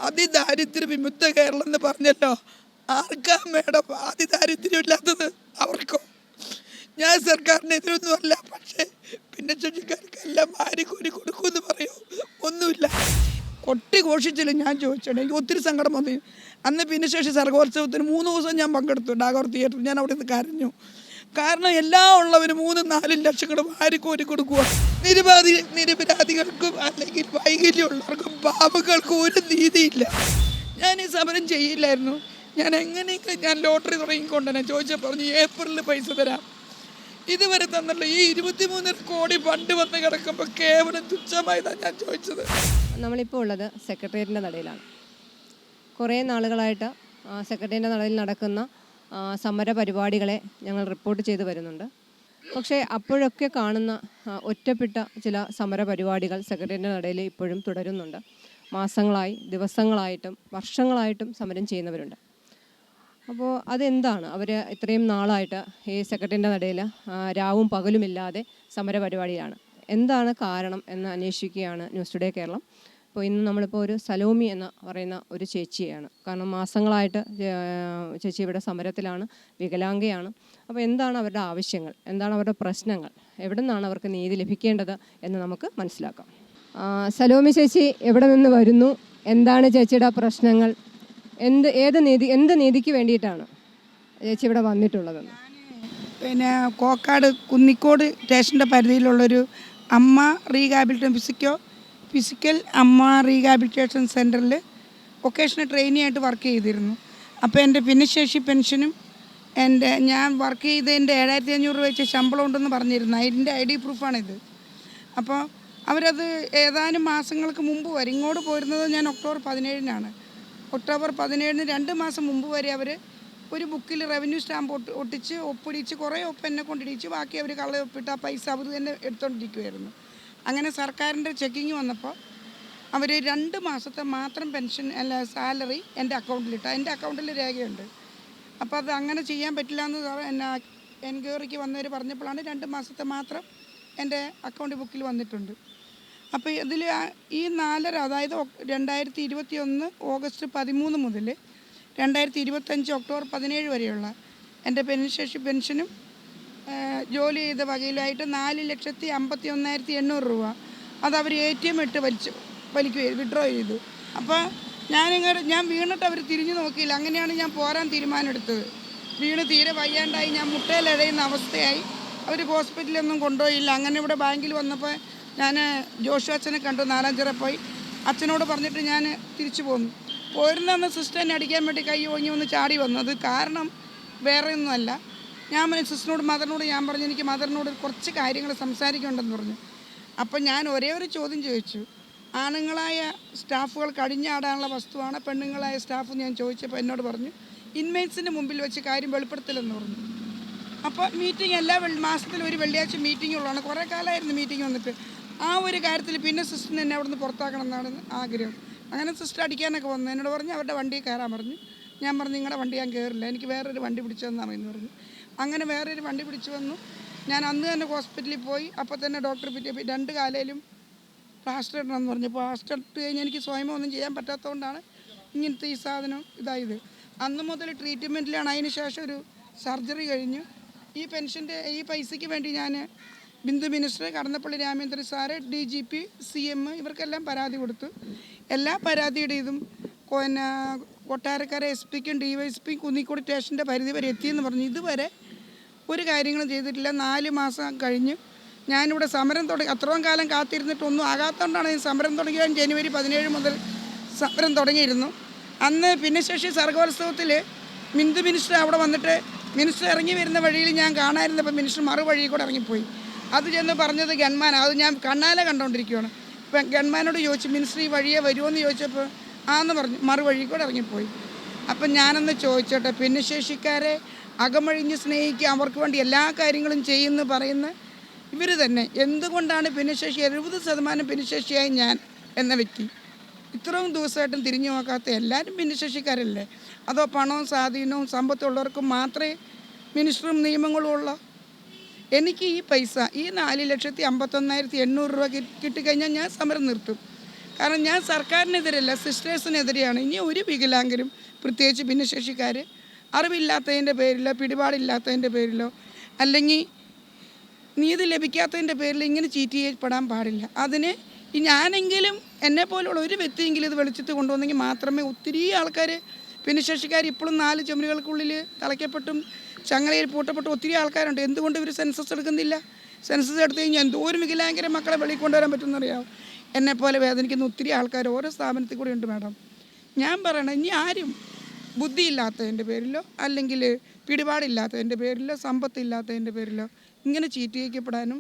അതിദാരിദ്ര്യ വിമുക്ത കേരളം എന്ന് പറഞ്ഞല്ലോ. ആർക്കാ മേഡം അതിദാരിദ്ര്യം ഇല്ലാത്തത്? അവർക്കോ? ഞാൻ സർക്കാരിന് എതിരൊന്നുമല്ല, പക്ഷേ ഭിന്നശേഷിക്കാർക്കെല്ലാം വാരിക്കോരി കൊടുക്കുമെന്ന് പറയൂ. ഒന്നുമില്ല. കൊട്ടി ഘോഷിച്ചില്ല. ഞാൻ ചോദിച്ചോട്ടെ, എനിക്ക് ഒത്തിരി സങ്കടം വന്നു. അന്ന് ഭിന്നശേഷി സർഗോത്സവത്തിന് 3 ദിവസം ഞാൻ പങ്കെടുത്തു ടാഗോർ തിയേറ്ററിൽ. ഞാൻ അവിടെ നിന്ന് കരഞ്ഞു. കാരണം എല്ലാം ഉള്ളവന് 3-4 ലക്ഷം കൂടെ വാരിക്കോരി കൊടുക്കുക. നിരപരാധികൾക്കും അല്ലെങ്കിൽ വൈകല്യമുള്ളവർക്കും പാവങ്ങൾക്കും ഒരു നീതിയില്ല. ഞാൻ ഈ സമരം ചെയ്യില്ലായിരുന്നു. ഞാൻ എങ്ങനെയൊക്കെ ഞാൻ ലോട്ടറി തുടങ്ങിക്കൊണ്ടുതന്നെ ചോദിച്ചാൽ പറഞ്ഞു ഏപ്രിലിൽ പൈസ തരാം. ഇതുവരെ തന്നല്ലോ. ഈ 23 കോടി ഫണ്ട് വന്ന് കിടക്കുമ്പോൾ കേവലം തുച്ഛമായതാണ് ഞാൻ ചോദിച്ചത്. നമ്മളിപ്പോൾ ഉള്ളത് സെക്രട്ടേറിയറ്റിൻ്റെ നടയിലാണ്. കുറേ നാളുകളായിട്ട് സെക്രട്ടേറിയറ്റിൻ്റെ നടയിൽ നടക്കുന്ന സമര പരിപാടികളെ ഞങ്ങൾ റിപ്പോർട്ട് ചെയ്ത് വരുന്നുണ്ട്. പക്ഷേ അപ്പോഴൊക്കെ കാണുന്ന ഒറ്റപ്പെട്ട ചില സമര പരിപാടികൾ സെക്രട്ടേറിയറ്റിൻ്റെ നടയിൽ ഇപ്പോഴും തുടരുന്നുണ്ട്. മാസങ്ങളായി, ദിവസങ്ങളായിട്ടും വർഷങ്ങളായിട്ടും സമരം ചെയ്യുന്നവരുണ്ട്. അപ്പോൾ അതെന്താണ്? അവർ ഇത്രയും നാളായിട്ട് ഈ സെക്രട്ടറിൻ്റെ നടയിൽ രാവും പകലുമില്ലാതെ സമര പരിപാടിയാണ്. എന്താണ് കാരണം എന്ന് അന്വേഷിക്കുകയാണ് ന്യൂസ് ടുഡേ കേരളം. അപ്പോൾ ഇന്ന് നമ്മളിപ്പോൾ ഒരു സലോമി എന്ന് പറയുന്ന ഒരു ചേച്ചിയാണ്. കാരണം മാസങ്ങളായിട്ട് ചേച്ചി ഇവിടെ സമരത്തിലാണ്, വികലാംഗയാണ്. അപ്പോൾ എന്താണ് അവരുടെ ആവശ്യങ്ങൾ, എന്താണ് അവരുടെ പ്രശ്നങ്ങൾ, എവിടെ നിന്നാണ് അവർക്ക് നീതി ലഭിക്കേണ്ടത് എന്ന് നമുക്ക് മനസ്സിലാക്കാം. സലോമി ചേച്ചി എവിടെ നിന്ന് വരുന്നു, എന്താണ് ചേച്ചിയുടെ പ്രശ്നങ്ങൾ, എന്ത് നീതിക്ക് വേണ്ടിയിട്ടാണ് ചേച്ചി ഇവിടെ വന്നിട്ടുള്ളതെന്ന്? പിന്നെ കോക്കാട് കുന്നിക്കോട് സ്റ്റേഷൻ്റെ പരിധിയിലുള്ളൊരു അമ്മ റീഹാബിലിറ്റേഷൻ ഫിസിക്കൽ അമ്മ റീഹാബിലിറ്റേഷൻ സെൻറ്ററിൽ വൊക്കേഷണൽ ട്രെയിനിയായിട്ട് വർക്ക് ചെയ്തിരുന്നു. അപ്പോൾ എൻ്റെ ഭിന്നശേഷി പെൻഷനും ഞാൻ വർക്ക് ചെയ്തതിൻ്റെ 7500 രൂപ വെച്ച് ശമ്പളം ഉണ്ടെന്ന് പറഞ്ഞിരുന്നു. അതിൻ്റെ ID പ്രൂഫാണിത്. അപ്പോൾ അവരത് ഏതാനും മാസങ്ങൾക്ക് മുമ്പ് വരെ ഇങ്ങോട്ട് പോരുന്നത് ഞാൻ ഒക്ടോബർ 17-നാണ്. ഒക്ടോബർ 17-ന് 2 മാസം മുമ്പ് വരെ അവർ ഒരു ബുക്കിൽ റവന്യൂ സ്റ്റാമ്പ് ഒട്ടിച്ച് ഒപ്പിടിച്ച് കുറേ ഒപ്പ് എന്നെ കൊണ്ടിടിച്ച് ബാക്കി അവർ കള്ളയൊപ്പിട്ട് ആ പൈസ അവർ തന്നെ എടുത്തുകൊണ്ടിരിക്കുമായിരുന്നു. അങ്ങനെ സർക്കാരിൻ്റെ ചെക്കിങ് വന്നപ്പോൾ അവർ 2 മാസത്തെ മാത്രം പെൻഷൻ സാലറി എൻ്റെ അക്കൗണ്ടിലിട്ടു. എൻ്റെ അക്കൗണ്ടിൽ രേഖയുണ്ട്. അപ്പോൾ അത് അങ്ങനെ ചെയ്യാൻ പറ്റില്ല എന്ന് എന്നെ എൻക്വയറിക്ക് വന്നവർ പറഞ്ഞപ്പോഴാണ് 2 മാസത്തെ മാത്രം എൻ്റെ അക്കൗണ്ട് ബുക്കിൽ വന്നിട്ടുണ്ട്. അപ്പോൾ ഇതിൽ ഈ 4 അതായത് 2021 ഓഗസ്റ്റ് 13 മുതൽ 2025 ഒക്ടോബർ 17 വരെയുള്ള എൻ്റെ ഭിന്നശേഷി പെൻഷനും ജോലി ചെയ്ത വകയിലായിട്ട് 4,51,800 രൂപ അത് അവർ ATM ഇട്ട് വിഡ്രോ ചെയ്തു. അപ്പോൾ ഞാൻ വീണിട്ട് അവർ തിരിഞ്ഞു നോക്കിയില്ല. അങ്ങനെയാണ് ഞാൻ പോരാൻ തീരുമാനമെടുത്തത്. വീണ് തീരെ വയ്യാണ്ടായി, ഞാൻ മുട്ടയിലഴയുന്ന അവസ്ഥയായി. അവർ ഹോസ്പിറ്റലൊന്നും കൊണ്ടുപോയില്ല. അങ്ങനെ ഇവിടെ ബാങ്കിൽ വന്നപ്പോൾ ഞാൻ ജോഷു അച്ഛനെ കണ്ടു. 4-5 പോയി അച്ഛനോട് പറഞ്ഞിട്ട് ഞാൻ തിരിച്ചു പോന്നു. പോരുന്ന സിസ്റ്റർ എന്നെ അടിക്കാൻ വേണ്ടി കൈ ഓങ്ങി ഒന്ന് ചാടി വന്നത്. കാരണം വേറെ ഒന്നുമല്ല. ഞാൻ മദറിനോട് ഞാൻ പറഞ്ഞു എനിക്ക് മദറിനോട് കുറച്ച് കാര്യങ്ങൾ സംസാരിക്കുന്നുണ്ടെന്ന് പറഞ്ഞു. അപ്പം ഞാൻ ഒരേ ഒരു ചോദ്യം ചോദിച്ചു, ആണുങ്ങളായ സ്റ്റാഫുകൾ കടിഞ്ഞാടാനുള്ള വസ്തുവാണ് പെണ്ണുങ്ങളായ സ്റ്റാഫ് ഞാൻ ചോദിച്ചപ്പോൾ എന്നോട് പറഞ്ഞു ഇൻമേറ്റ്സിൻ്റെ മുമ്പിൽ വെച്ച് കാര്യം വെളിപ്പെടുത്തില്ലെന്ന് പറഞ്ഞു. അപ്പോൾ മീറ്റിംഗ് എല്ലാ മാസത്തിൽ ഒരു വെള്ളിയാഴ്ച മീറ്റിംഗ് ഉള്ളതാണ്. കുറേ കാലമായിരുന്നു മീറ്റിംഗ് വന്നിട്ട്. ആ ഒരു കാര്യത്തിൽ പിന്നെ സിസ്റ്ററിനെ എന്നെ അവിടെ നിന്ന് പുറത്താക്കണം എന്നാണ് ആഗ്രഹം. അങ്ങനെ സിസ്റ്റർ അടിക്കാനൊക്കെ വന്നു. എന്നോട് പറഞ്ഞു അവരുടെ വണ്ടിയിൽ കയറാൻ പറഞ്ഞു. ഞാൻ പറഞ്ഞു നിങ്ങളുടെ വണ്ടി ഞാൻ കയറില്ല, എനിക്ക് വേറൊരു വണ്ടി പിടിച്ചു തന്നാൽ എന്ന് പറഞ്ഞു. അങ്ങനെ വേറൊരു വണ്ടി പിടിച്ചു വന്നു. ഞാൻ അന്ന് തന്നെ ഹോസ്പിറ്റലിൽ പോയി. അപ്പോൾ തന്നെ ഡോക്ടർ 2 കാലയിലും പ്ലാസ്റ്റർ ഇടണമെന്ന് പറഞ്ഞു. പ്ലാസ്റ്റർ ഇട്ട് കഴിഞ്ഞാൽ എനിക്ക് സ്വയം ഒന്നും ചെയ്യാൻ പറ്റാത്തതുകൊണ്ടാണ് ഇങ്ങനത്തെ ഈ സാധനം ഇതായത്. അന്ന് മുതൽ ട്രീറ്റ്മെൻറ്റിലാണ്. അതിന് ശേഷം ഒരു സർജറി കഴിഞ്ഞു. ഈ പെൻഷൻ്റെ ഈ പൈസയ്ക്ക് വേണ്ടി ഞാൻ Bindu minister, Kadannappally Ramendran sir, DGP, CM ഇവർക്കെല്ലാം പരാതി കൊടുത്തു. എല്ലാ പരാതിയുടെ ഇതും പിന്നെ കൊട്ടാരക്കര SP-ക്കും DYSP-ക്കും കുന്നിക്കോട് സ്റ്റേഷൻ്റെ പരിധി വരെ എത്തിയെന്ന് പറഞ്ഞു. ഇതുവരെ ഒരു കാര്യങ്ങളും ചെയ്തിട്ടില്ല. 4 മാസം കഴിഞ്ഞ് ഞാനിവിടെ സമരം തുടങ്ങി. അത്രയും കാലം കാത്തിരുന്നിട്ടൊന്നും ആകാത്തതുകൊണ്ടാണ് ഈ സമരം തുടങ്ങിയത്. ജനുവരി 17 മുതൽ സമരം തുടങ്ങിയിരുന്നു. അന്ന് ഭിന്നശേഷി സർഗോത്സവത്തിൽ ബിന്ദു മിനിസ്റ്റർ അവിടെ വന്നിട്ട് മിനിസ്റ്റർ ഇറങ്ങി വരുന്ന വഴിയിൽ ഞാൻ കാണാതിരുന്നപ്പോൾ മിനിസ്റ്റർ മറുവഴി കൂടെ ഇറങ്ങിപ്പോയി. അത് ചെന്ന് പറഞ്ഞത് ഗൺമാനാണ്. അത് ഞാൻ കണ്ണാലെ കണ്ടുകൊണ്ടിരിക്കുകയാണ്. ഇപ്പം ഗൺമാനോട് ചോദിച്ചു മിനിസ്റ്റർ ഈ വഴിയെ വരുമോ എന്ന് ചോദിച്ചപ്പോൾ ആന്ന് പറഞ്ഞു, മറുവഴി കൂടെ ഇറങ്ങിപ്പോയി. അപ്പം ഞാനൊന്ന് ചോദിച്ചോട്ടെ, ഭിന്നശേഷിക്കാരെ അകമഴിഞ്ഞ് സ്നേഹിക്കുക, അവർക്ക് വേണ്ടി എല്ലാ കാര്യങ്ങളും ചെയ്യുമെന്ന് പറയുന്ന ഇവർ തന്നെ എന്തുകൊണ്ടാണ് ഭിന്നശേഷി 70% ഭിന്നശേഷിയായി ഞാൻ എന്ന വ്യക്തി ഇത്രയും ദിവസമായിട്ടും തിരിഞ്ഞു നോക്കാത്ത? എല്ലാവരും ഭിന്നശേഷിക്കാരല്ലേ? അതോ പണവും സ്വാധീനവും സമ്പത്തുള്ളവർക്കും മാത്രമേ മിനിസ്റ്ററും നിയമങ്ങളും ഉള്ളൂ? എനിക്ക് ഈ പൈസ ഈ 4,51,800 രൂപ കിട്ടിക്കഴിഞ്ഞാൽ ഞാൻ സമരം നിർത്തും. കാരണം ഞാൻ സർക്കാരിനെതിരല്ല, സിസ്റ്റേഴ്സിനെതിരെയാണ്. ഇനി ഒരു വികലാംഗരും, പ്രത്യേകിച്ച് ഭിന്നശേഷിക്കാർ, അറിവില്ലാത്തതിൻ്റെ പേരിലോ പിടിപാടില്ലാത്തതിൻ്റെ പേരിലോ അല്ലെങ്കിൽ നീതി ലഭിക്കാത്തതിൻ്റെ പേരിൽ ഇങ്ങനെ ചീറ്റ് ചെയ്യപ്പെടാൻ പാടില്ല. അതിന് ഞാനെങ്കിലും എന്നെപ്പോലുള്ള ഒരു വ്യക്തിയെങ്കിലും ഇത് വെളിച്ചത്ത് കൊണ്ടുവന്നെങ്കിൽ മാത്രമേ ഒത്തിരി ആൾക്കാർ, ഭിന്നശേഷിക്കാർ ഇപ്പോഴും 4 ചുമരുകൾക്കുള്ളിൽ തളയ്ക്കപ്പെട്ടും ചങ്ങലയിൽ പൂട്ടപ്പെട്ടും ഒത്തിരി ആൾക്കാരുണ്ട്. എന്തുകൊണ്ട് ഇവർ സെൻസസ് എടുക്കുന്നില്ല? സെൻസസ് എടുത്തു കഴിഞ്ഞാൽ എന്തോരം വികലാംഗരെ മക്കളെ വെളിയിൽ കൊണ്ടുവരാൻ പറ്റുമെന്നറിയാമോ? എന്നെപ്പോലെ വേദനിക്കുന്ന ഒത്തിരി ആൾക്കാർ ഓരോ സ്ഥാപനത്തിൽ കൂടി ഉണ്ട് മാഡം. ഞാൻ പറയണം, ഇനി ആരും ബുദ്ധിയില്ലാത്തതിൻ്റെ പേരിലോ അല്ലെങ്കിൽ പിടിപാടില്ലാത്തതിൻ്റെ പേരിലോ സമ്പത്തില്ലാത്തതിൻ്റെ പേരിലോ ഇങ്ങനെ ചീറ്റ് ചെയ്യിക്കപ്പെടാനും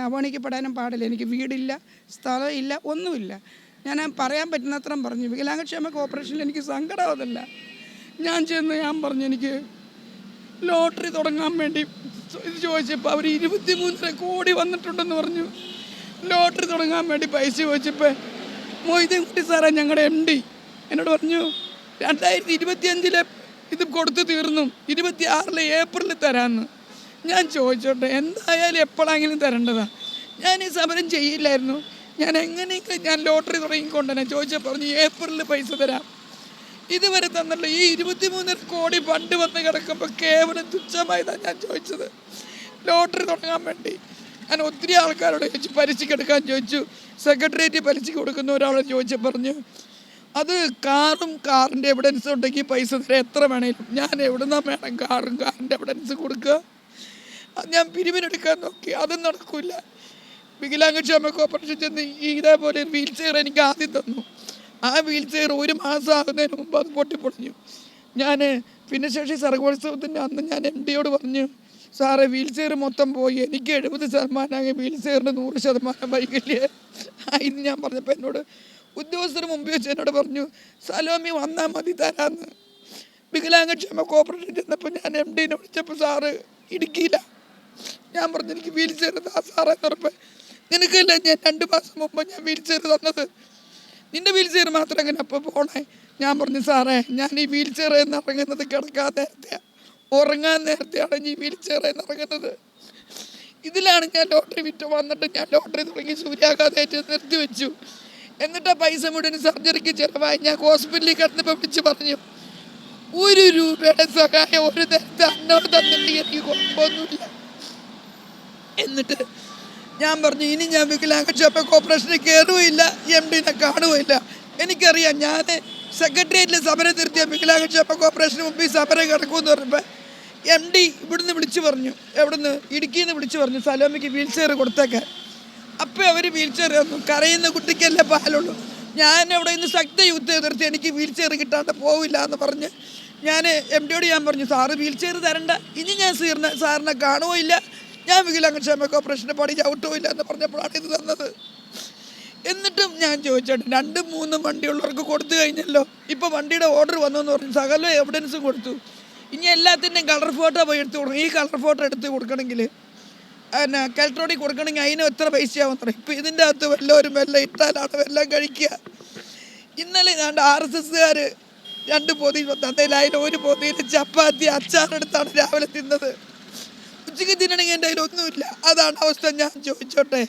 അവഗണിക്കപ്പെടാനും പാടില്ല. എനിക്ക് വീടില്ല, സ്ഥലമില്ല, ഒന്നുമില്ല. ഞാൻ പറയാൻ പറ്റുന്നത്രയും പറഞ്ഞു. വികലാംഗക്ഷേമ കോർപ്പറേഷനിൽ എനിക്ക് സങ്കടമാവുന്നില്ല. ഞാൻ പറഞ്ഞു എനിക്ക് ലോട്ടറി തുടങ്ങാൻ വേണ്ടി ഇത് ചോദിച്ചപ്പോൾ അവർ 23 കോടി വന്നിട്ടുണ്ടെന്ന് പറഞ്ഞു. ലോട്ടറി തുടങ്ങാൻ വേണ്ടി പൈസ ചോദിച്ചപ്പോൾ മൊയ്തീൻകുട്ടി സാറേ, ഞങ്ങളുടെ MD എന്നോട് പറഞ്ഞു 2025 ഇത് കൊടുത്തു തീർന്നു, 26 ഏപ്രിലിൽ തരാമെന്ന്. ഞാൻ ചോദിച്ചോട്ടെ, എന്തായാലും എപ്പോഴെങ്കിലും തരേണ്ടതാണ്. ഞാൻ ഈ സമരം ചെയ്യില്ലായിരുന്നു. ഞാൻ എങ്ങനെയെങ്കിലും ഞാൻ ലോട്ടറി തുടങ്ങിക്കൊണ്ടുതന്നെ ചോദിച്ചാൽ പറഞ്ഞു ഏപ്രിലിൽ പൈസ തരാം. ഇതുവരെ തന്നല്ല. ഈ 23 കോടി ഫണ്ട് വന്ന് കിടക്കുമ്പോൾ കേവലം തുച്ഛമായതാണ് ഞാൻ ചോദിച്ചത്. ലോട്ടറി തുടങ്ങാൻ വേണ്ടി ഞാൻ ഒത്തിരി ആൾക്കാരോട് ചോദിച്ചു, പലിശയ്ക്ക് എടുക്കാൻ ചോദിച്ചു. സെക്രട്ടേറിയറ്റ് പലിശയ്ക്ക് കൊടുക്കുന്ന ഒരാളെ ചോദിച്ചു, പറഞ്ഞു അത് കാറിൻ്റെ എവിഡൻസ് ഉണ്ടെങ്കിൽ പൈസ തരാം, എത്ര വേണേലും. ഞാൻ എവിടുന്നാ വേണം കാറിൻ്റെ എവിഡൻസ് കൊടുക്കുക? ഞാൻ പിരിവിനെടുക്കാൻ നോക്കി, അതും നടക്കില്ല. വികലാംഗക്ഷേമ കോർപ്പറേഷൻ ചെന്ന് ഇതേപോലെ വീൽ ചെയർ എനിക്ക് ആദ്യം തന്നു. ആ വീൽ ചെയർ 1 മാസം ആകുന്നതിന് മുമ്പ് അത് പൊട്ടിപ്പൊളിഞ്ഞു. ഞാൻ ഭിന്നശേഷി സർഗോത്സവത്തിൻ്റെ അന്ന് ഞാൻ MDയോട് പറഞ്ഞു, സാറേ വീൽ ചെയർ മൊത്തം പോയി, എനിക്ക് 70% വീൽ ചെയറിന് 100% വൈകല്യം ആയിന്ന് ഞാൻ പറഞ്ഞപ്പോൾ എന്നോട് ഉദ്യോഗസ്ഥർ മുമ്പ് വെച്ച് എന്നോട് പറഞ്ഞു, സലോമി വന്നാൽ മതി തരാമെന്ന്. വികലാംഗക്ഷേമ കോർപ്പറേഷൻ ചെന്നപ്പോൾ ഞാൻ MDനെ വിളിച്ചപ്പോൾ സാറ് ഇടുക്കിയില്ല. ഞാൻ പറഞ്ഞു എനിക്ക് വീൽ ചെയർ താ സാറേ എന്ന്. നിനക്കല്ല ഞാൻ 2 മാസം മുമ്പ് ഞാൻ വീൽ ചെയർ തന്നത്, നിൻ്റെ വീൽ ചെയർ മാത്രം എങ്ങനെ അപ്പോൾ പോണേ? ഞാൻ പറഞ്ഞു സാറേ, ഞാൻ ഈ വീൽ ചെയർ എന്ന് ഇറങ്ങുന്നത് കിടക്കാൻ നേരത്തെയാണ്, ഉറങ്ങാൻ നേരത്തെയാണ് ഈ വീൽ ചെയർ എന്ന് ഇറങ്ങുന്നത്. ഇതിലാണ് ഞാൻ ലോട്ടറി വിറ്റ് വന്നിട്ട് ഞാൻ ലോട്ടറി തുടങ്ങി സൂര്യാഘാതമായിട്ട് നിർത്തി വെച്ചു. എന്നിട്ട് ആ പൈസ മുഴുവൻ സർജറിക്ക് ചിലവായി. ഞാൻ ഹോസ്പിറ്റലിൽ കിടന്നപ്പോൾ വിളിച്ച് പറഞ്ഞു, 1 രൂപയുടെ സഹായം ഒരു നേരത്തെ അന്നോട് തന്നിട്ടുണ്ടെങ്കിൽ എനിക്ക് കുഴപ്പമൊന്നുമില്ല. എന്നിട്ട് ഞാൻ പറഞ്ഞു, ഇനി ഞാൻ വികലാംഗക്ഷേമ കോർപ്പറേഷനിൽ കയറുകയില്ല, MDനെ കാണുകയില്ല. എനിക്കറിയാം, ഞാൻ സെക്രട്ടേറിയറ്റിൽ സമരം നിർത്തിയ വികലാംഗക്ഷേമ കോർപ്പറേഷന് മുമ്പിൽ സമരം കിടക്കുമെന്ന് പറഞ്ഞപ്പോൾ MD ഇവിടുന്ന് വിളിച്ചു പറഞ്ഞു, എവിടുന്ന് ഇടുക്കിയിൽ നിന്ന് വിളിച്ചു പറഞ്ഞു, സലോമിക്ക് വീൽ ചെയർ കൊടുത്തേക്കാൻ. അപ്പോൾ അവർ വീൽ ചെയർ തന്നു. കരയുന്ന കുട്ടിക്കല്ലേ പാലുള്ളൂ. ഞാൻ അവിടെ നിന്ന് ശക്തയുദ്ധം എതിർത്ത് എനിക്ക് വീൽ ചെയർ കിട്ടാണ്ട് പോവില്ല എന്ന് പറഞ്ഞ് ഞാൻ MDയോട് ഞാൻ പറഞ്ഞു, സാറ് വീൽ ചെയർ തരണ്ട, ഇനി ഞാൻ സാറിനെ കാണുകയില്ല, ഞാൻ വികലാംഗക്ഷേമ കോർപ്പറേഷൻ്റെ പണി ചവിട്ടുമില്ല എന്ന് പറഞ്ഞപ്പോഴാണ് ഇത് തന്നത്. എന്നിട്ടും ഞാൻ ചോദിച്ചോട്ടെ, 2-3 വണ്ടിയുള്ളവർക്ക് കൊടുത്തു കഴിഞ്ഞല്ലോ. ഇപ്പോൾ വണ്ടിയുടെ ഓർഡർ വന്നെന്ന് പറഞ്ഞു, സകല എവിഡൻസും കൊടുത്തു. ഇനി എല്ലാത്തിൻ്റെയും കളർ ഫോട്ടോ പോയി എടുത്ത് കൊടുക്കണം. ഈ കളർ ഫോട്ടോ എടുത്ത് കൊടുക്കണമെങ്കിൽ കലക്ടറോടിൽ കൊടുക്കണമെങ്കിൽ അതിന് എത്ര പൈസയാവും പറയും. ഇപ്പോൾ ഇതിൻ്റെ അകത്ത് വല്ലവരും വെല്ലം ഇട്ടാലാണ് വെല്ലം കഴിക്കുക. ഇന്നലെ ഏതാണ്ട് RSSകാർ 2 പൊതി തന്നതിൽ അതിന് 1 പൊതിയിൽ ചപ്പാത്തി അച്ചാറെടുത്താണ് രാവിലെ തിന്നത്. ഉച്ചയ്ക്ക് തിന്നണമെങ്കിൽ എൻ്റെ കയ്യിലൊന്നുമില്ല. അതാണ് അവസ്ഥ. ഞാൻ ചോദിച്ചോട്ടെ,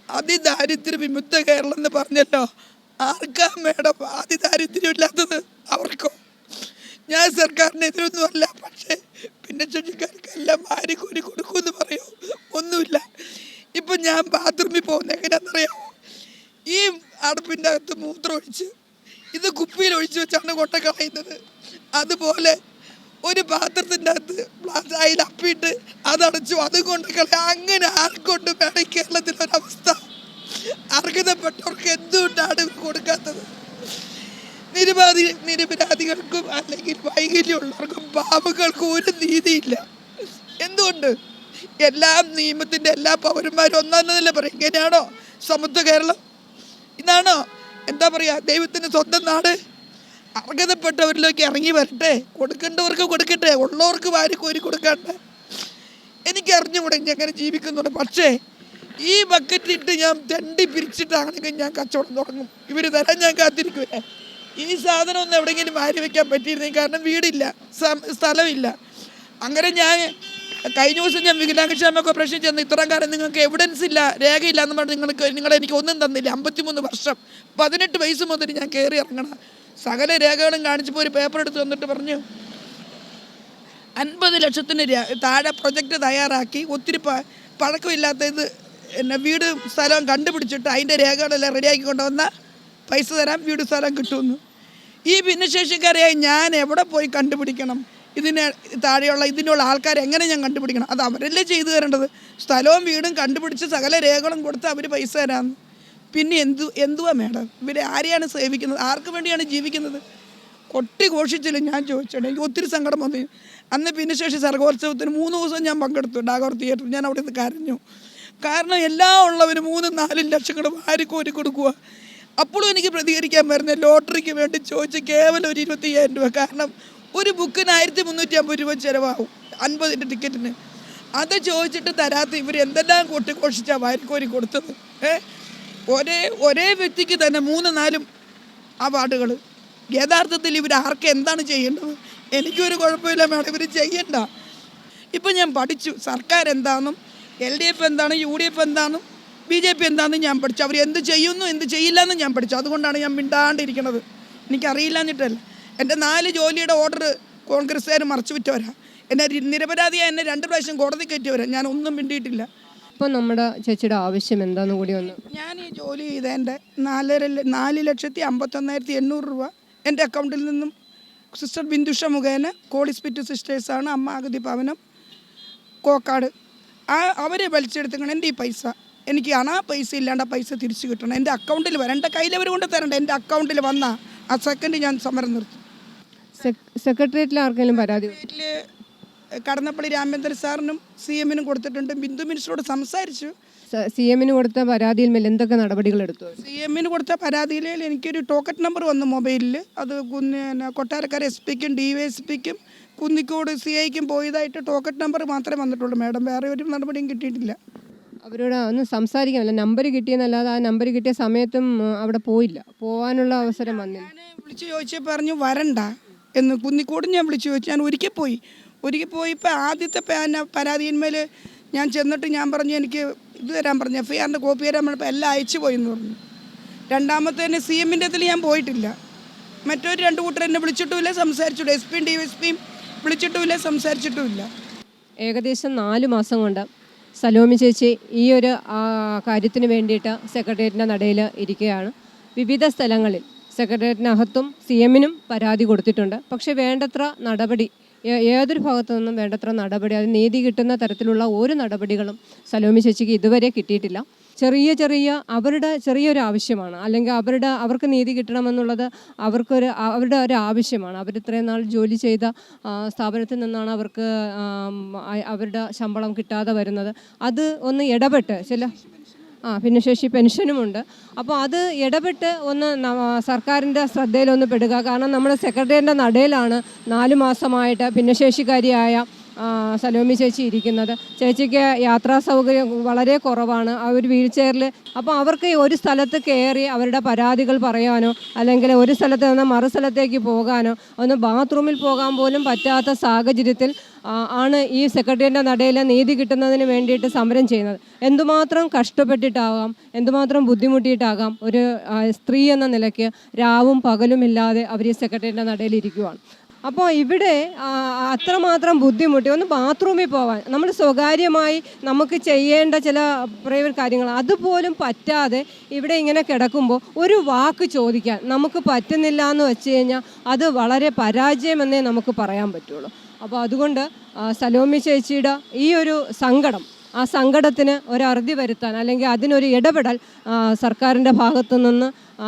അതിദാരിദ്ര്യ വിമുക്ത കേരളം എന്ന് പറഞ്ഞല്ലോ, ആർക്കാ മേഡം അതിദാരിദ്ര്യം ഇല്ലാത്തത്? അവർക്കോ? ഞാൻ സർക്കാരിനെതിരൊന്നുമല്ല, പക്ഷേ ഭിന്നശേഷിക്കാർക്കെല്ലാം വാരിക്കോരി കൊടുക്കുമെന്ന് പറയൂ, ഒന്നുമില്ല. ഇപ്പം ഞാൻ ബാത്റൂമിൽ പോകുന്നത് എങ്ങനെയാണെന്നറിയാമോ? ഈ അടുപ്പിൻ്റെ അകത്ത് മൂത്രം ഒഴിച്ച് ഇത് കുപ്പിയിൽ ഒഴിച്ച് വെച്ചാണ് കൊണ്ട കളയുന്നത്. അതുപോലെ ഒരു പാത്രത്തിൻ്റെ അകത്ത് അതിൽ അപ്പിയിട്ട് അതടച്ചു അതും കൊണ്ട് കളയാം. അങ്ങനെ ആർക്കൊണ്ട് വേണം ഈ കേരളത്തിലൊരവസ്ഥ? അർഹതപ്പെട്ടവർക്ക് എന്തുകൊണ്ടാണ് കൊടുക്കാത്തത്? നിരപരാധികൾക്കും അല്ലെങ്കിൽ വൈകല്യമുള്ളവർക്കും പാവങ്ങൾക്കും ഒരു നീതിയില്ല. എന്തുകൊണ്ട്? എല്ലാം നിയമത്തിൻ്റെ എല്ലാ പൗരന്മാരും ഒന്നാണെന്നല്ലേ പറയും. ഇങ്ങനെയാണോ സമത്വ കേരളം? ഇതാണോ എന്താ പറയുക ദൈവത്തിൻ്റെ സ്വന്തം നാട്? അർഹതപ്പെട്ടവരിലേക്ക് ഇറങ്ങി വരട്ടെ, കൊടുക്കേണ്ടവർക്ക് കൊടുക്കട്ടെ, ഉള്ളവർക്ക് വാരിക്കോരി കൊടുക്കട്ടെ. എനിക്ക് അറിഞ്ഞുകൂടെ എങ്ങനെ ജീവിക്കുന്നുണ്ട്. പക്ഷേ ഈ ബക്കറ്റിട്ട് ഞാൻ തെണ്ടി പിരിച്ചിട്ടാണെങ്കിൽ ഞാൻ കച്ചവടം തുടങ്ങും. ഇവർ തരാൻ ഞാൻ കാത്തിരിക്കുമല്ലേ. ഈ സാധനം ഒന്നും എവിടെയെങ്കിലും വാരി വയ്ക്കാൻ പറ്റിയിരുന്നെങ്കിൽ, കാരണം വീടില്ല, സ്ഥലമില്ല. അങ്ങനെ ഞാൻ കഴിഞ്ഞ ദിവസം ഞാൻ വികലാംഗക്ഷേമ കോർപ്പറേഷൻ ചെന്ന് ഇത്രയും കാലം നിങ്ങൾക്ക് എവിഡൻസ് ഇല്ല, രേഖയില്ല എന്ന് പറഞ്ഞ് നിങ്ങൾ ഒന്നും തന്നില്ല. 53 വർഷം 18 വയസ്സ് മുതൽ ഞാൻ കയറി ഇറങ്ങണം. സകല രേഖകളും കാണിച്ചപ്പോൾ ഒരു പേപ്പർ എടുത്ത് വന്നിട്ട് പറഞ്ഞു 50 ലക്ഷത്തിന് താഴെ പ്രൊജക്റ്റ് തയ്യാറാക്കി ഒത്തിരി പഴക്കമില്ലാത്ത ഇത് വീട് സ്ഥലവും കണ്ടുപിടിച്ചിട്ട് അതിൻ്റെ രേഖകളെല്ലാം റെഡിയാക്കി കൊണ്ടുവന്ന പൈസ തരാം, വീട് സ്ഥലം കിട്ടുമെന്ന്. ഈ ഭിന്നശേഷിക്കാരെയായി ഞാൻ എവിടെ പോയി കണ്ടുപിടിക്കണം? ഇതിന് താഴെയുള്ള ഇതിനുള്ള ആൾക്കാരെ എങ്ങനെ ഞാൻ കണ്ടുപിടിക്കണം? അത് അവരല്ലേ ചെയ്തു തരേണ്ടത്. സ്ഥലവും വീടും കണ്ടുപിടിച്ച് സകല രേഖകളും കൊടുത്ത് അവർ പൈസ തരാമെന്ന്. പിന്നെ എന്തുവാ മേഡം? ഇവരെ ആരെയാണ് സേവിക്കുന്നത്? ആർക്ക് വേണ്ടിയാണ് ജീവിക്കുന്നത്? കൊട്ടി ഘോഷിച്ചില്ല. ഞാൻ ചോദിച്ചോട്ടെ, എനിക്ക് ഒത്തിരി സങ്കടം വന്നു. അന്ന് ഭിന്നശേഷി സർഗോത്സവത്തിന് 3 ദിവസം ഞാൻ പങ്കെടുത്തു ടാഗോർ തിയേറ്ററിൽ. ഞാൻ അവിടെ നിന്ന് കരഞ്ഞു. കാരണം എല്ലാം ഉള്ളവർ 3-4 ലക്ഷങ്ങൾ വാരിക്കോരി കൊടുക്കുക. അപ്പോഴും എനിക്ക് പ്രതികരിക്കാൻ വരുന്ന ലോട്ടറിക്ക് വേണ്ടി ചോദിച്ച് കേവലം ഒരു 25,000 രൂപ. കാരണം ഒരു ബുക്കിന് 1350 രൂപ ചിലവാകും 50ൻ്റെ ടിക്കറ്റിന്. അത് ചോദിച്ചിട്ട് തരാത്ത ഇവർ എന്തെല്ലാം കൊട്ടിഘോഷിച്ചാണ് വാരിക്കോരി കൊടുത്തത്. ഒരേ വ്യക്തിക്ക് തന്നെ 3-4 അവാർഡുകൾ. യഥാർത്ഥത്തിൽ ഇവർ ആർക്ക് എന്താണ് ചെയ്യേണ്ടത്? എനിക്കൊരു കുഴപ്പമില്ല മേഡം, ഇവർ ചെയ്യണ്ട. ഇപ്പം ഞാൻ പഠിച്ചു സർക്കാർ എന്താണെന്നും LDF എന്താണ്, UDF എന്താണെന്നും BJP എന്താണെന്നും ഞാൻ പഠിച്ചു. അവർ എന്ത് ചെയ്യുന്നു എന്ത് ചെയ്യില്ല എന്നും ഞാൻ പഠിച്ചു. അതുകൊണ്ടാണ് ഞാൻ മിണ്ടാണ്ടിരിക്കുന്നത്. എനിക്കറിയില്ല എന്നിട്ടല്ല. എൻ്റെ 4 ജോലിയുടെ ഓർഡർ കോൺഗ്രസ്സുകാർ മറച്ചു വിറ്റവരാ. എന്നെ നിരപരാധിയായി എന്നെ 2 പ്രാവശ്യം കോടതി കയറ്റിയവരാ. ഞാൻ ഒന്നും മിണ്ടിയിട്ടില്ല. ഇപ്പം നമ്മുടെ ചേച്ചിയുടെ ആവശ്യം എന്താണെന്ന് കൂടി ഒന്ന്. ഞാൻ ഈ ജോലി ചെയ്ത എൻ്റെ 4,51,800 രൂപ എൻ്റെ അക്കൗണ്ടിൽ നിന്നും സിസ്റ്റർ ബിന്ദുഷ മുഖേന കോളിസ്പിറ്റ് സിസ്റ്റേഴ്സാണ് അമ്മ അഗതി ഭവനം കോക്കാട് അവരെ വലിച്ചെടുത്തിക്കണം. എൻ്റെ ഈ പൈസ എനിക്ക് പൈസ ഇല്ലാണ്ട് ആ പൈസ തിരിച്ചു കിട്ടണം. എൻ്റെ അക്കൗണ്ടിൽ വരണം. എൻ്റെ കയ്യിലവർ കൊണ്ട് തരണ്ട. എൻ്റെ അക്കൗണ്ടിൽ വന്ന ആ സെക്കൻഡ് ഞാൻ സമരം നിർത്തും. സെക്രട്ടേറിയറ്റിൽ ആർക്കെങ്കിലും പരാതി? വീട്ടിൽ കടന്നപ്പള്ളി രാമചന്ദ്രൻ സാറിനും CM-നും കൊടുത്തിട്ടുണ്ട്. ബിന്ദു മിനിസ്റ്ററോട് സംസാരിച്ചു. CM-ന് കൊടുത്ത പരാതിയിൽ മേൽ എന്തൊക്കെ നടപടികൾ എടുത്തു? CM-ന് കൊടുത്ത പരാതിയിൽ എനിക്കൊരു ടോക്കറ്റ് നമ്പർ വന്നു മൊബൈലിൽ. അത് കൊട്ടാരക്കര SP-ക്കും DYSP-ക്കും കുന്നിക്കോട് CI-ക്കും പോയതായിട്ട് ടോക്കറ്റ് നമ്പർ മാത്രമേ വന്നിട്ടുള്ളൂ മേഡം. വേറെ ഒരു നടപടിയും കിട്ടിയിട്ടില്ല. അവരോട് ഒന്ന് സംസാരിക്കാമല്ല. നമ്പർ കിട്ടിയെന്നല്ലാതെ ആ നമ്പർ കിട്ടിയ സമയത്തും അവിടെ പോകാനുള്ള അവസരം വന്നില്ല. ഞാൻ വിളിച്ച് ചോദിച്ചാൽ പറഞ്ഞു വരണ്ട എന്ന്. കുന്നിക്കോട് ഞാൻ വിളിച്ച് ചോദിച്ചു. ഞാൻ ഒരിക്കൽ പോയിപ്പോൾ ആദ്യത്തെ പരാതിയിന്മേൽ ഞാൻ ചെന്നിട്ട് ഞാൻ പറഞ്ഞു എനിക്ക് ഇത് തരാൻ പറഞ്ഞു, FIR-ൻ്റെ കോപ്പി തരാൻ പറഞ്ഞപ്പോൾ എല്ലാം അയച്ചു പോയി എന്ന് പറഞ്ഞു. രണ്ടാമത്തേന് CM-ൻ്റെ ഇതിൽ ഞാൻ പോയിട്ടില്ല. മറ്റൊരു 2 കൂട്ടർ എന്നെ വിളിച്ചിട്ടുമില്ല, സംസാരിച്ചിട്ടും SP-യും DYSP-യും വിളിച്ചിട്ടുമില്ല, സംസാരിച്ചിട്ടുമില്ല. ഏകദേശം 4 മാസം കൊണ്ട് സലോമി ചേച്ചി ഈ ഒരു കാര്യത്തിന് വേണ്ടിയിട്ട് സെക്രട്ടേറിയറ്റിൻ്റെ നടയിൽ ഇരിക്കുകയാണ്. വിവിധ സ്ഥലങ്ങളിൽ സെക്രട്ടേറിയറ്റിനകത്തും CM-നും പരാതി കൊടുത്തിട്ടുണ്ട്. പക്ഷേ വേണ്ടത്ര നടപടി ഏതൊരു ഭാഗത്തു നിന്നും വേണ്ടത്ര നടപടി, അത് നീതി കിട്ടുന്ന തരത്തിലുള്ള ഒരു നടപടികളും സലോമി ചേച്ചിക്ക് ഇതുവരെ കിട്ടിയിട്ടില്ല. അവരുടെ ചെറിയൊരു ആവശ്യമാണ്, അല്ലെങ്കിൽ അവർക്ക് നീതി കിട്ടണമെന്നുള്ളത് അവരുടെ ഒരു ആവശ്യമാണ്. അവർ ഇത്രയും നാൾ ജോലി ചെയ്ത സ്ഥാപനത്തിൽ നിന്നാണ് അവർക്ക് അവരുടെ ശമ്പളം കിട്ടാതെ വരുന്നത്. അത് ഒന്ന് ഇടപെട്ട് ഭിന്നശേഷി പെൻഷനുമുണ്ട്. അപ്പോൾ അത് ഇടപെട്ട് ഒന്ന് സർക്കാരിൻ്റെ ശ്രദ്ധയിലൊന്ന് പെടുക. കാരണം നമ്മുടെ സെക്രട്ടേറിയറ്റിൻ്റെ നടയിലാണ് 4 മാസമായിട്ട് ഭിന്നശേഷിക്കാരിയായ സലോമി ചേച്ചി ഇരിക്കുന്നത്. ചേച്ചിക്ക് യാത്രാ സൗകര്യം വളരെ കുറവാണ്. ആ ഒരു വീൽ ചെയറിൽ. അപ്പോൾ അവർക്ക് ഒരു സ്ഥലത്ത് കയറി അവരുടെ പരാതികൾ പറയാനോ അല്ലെങ്കിൽ ഒരു സ്ഥലത്ത് നിന്ന് മറു സ്ഥലത്തേക്ക് പോകാനോ ഒന്ന് ബാത്റൂമിൽ പോകാൻ പോലും പറ്റാത്ത സാഹചര്യത്തിൽ ആണ് ഈ സെക്രട്ടേറിയറ്റിൻ്റെ നടയിൽ നീതി കിട്ടുന്നതിന് വേണ്ടിയിട്ട് സമരം ചെയ്യുന്നത്. എന്തുമാത്രം കഷ്ടപ്പെട്ടിട്ടാകാം, എന്തുമാത്രം ബുദ്ധിമുട്ടിയിട്ടാകാം ഒരു സ്ത്രീ എന്ന നിലയ്ക്ക് രാവും പകലുമില്ലാതെ അവർ ഈ സെക്രട്ടേറിയറ്റിൻ്റെ നടയിൽ ഇരിക്കുവാണ്. അപ്പോൾ ഇവിടെ അത്രമാത്രം ബുദ്ധിമുട്ടി ഒന്ന് ബാത്റൂമിൽ പോകാൻ, നമ്മൾ സ്വകാര്യമായി നമുക്ക് ചെയ്യേണ്ട ചില പ്രൈവറ്റ് കാര്യങ്ങൾ അതുപോലും പറ്റാതെ ഇവിടെ ഇങ്ങനെ കിടക്കുമ്പോൾ ഒരു വാക്ക് ചോദിക്കാൻ നമുക്ക് പറ്റുന്നില്ല എന്ന് വെച്ച് കഴിഞ്ഞാൽ അത് വളരെ പരാജയമെന്നേ നമുക്ക് പറയാൻ പറ്റുള്ളൂ. അപ്പോൾ അതുകൊണ്ട് സലോമി ചേച്ചിയുടെ ഈ ഒരു സങ്കടം, ആ സങ്കടത്തിന് ഒരു അറുതി വരുത്താൻ അല്ലെങ്കിൽ അതിനൊരു ഇടപെടൽ സർക്കാരിൻ്റെ ഭാഗത്തു നിന്ന്,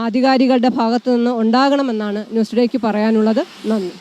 അധികാരികളുടെ ഭാഗത്തു നിന്ന് ഉണ്ടാകണമെന്നാണ് ന്യൂസ് ഡേക്ക് പറയാനുള്ളത്. നന്ദി.